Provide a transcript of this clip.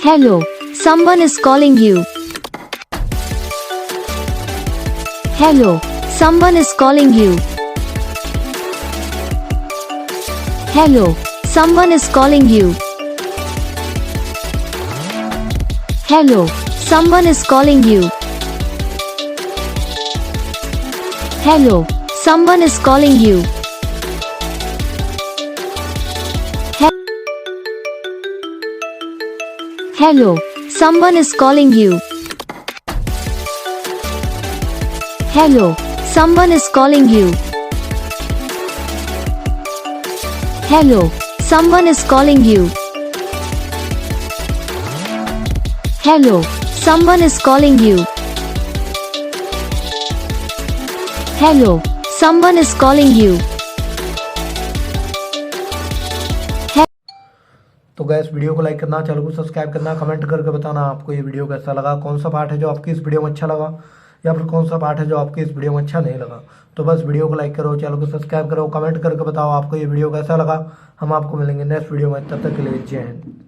Hello, someone is calling you. Hello, someone is calling you. Hello, someone is calling you. Hello, someone is calling you. Hello, someone is calling you. Hello, someone is calling you. Hello, someone is calling you. Hello, someone is calling you. Hello, someone is calling you. Hello, someone is calling you. तो gas video को like करना, channel को subscribe करना, comment करके बताना आपको ये video कैसा लगा, कौन सा पार्ट है जो आपकी इस वीडियो में अच्छा लगा या फिर कौन सा पार्ट है जो आपकी इस वीडियो में अच्छा नहीं लगा। तो बस वीडियो को लाइक करो, चैनल को सब्सक्राइब करो, कमेंट करके बताओ आपको ये वीडियो कैसा लगा। हम आपको मिलेंगे नेक्स्ट वीडियो में, तब तक के लिए जय हिंद।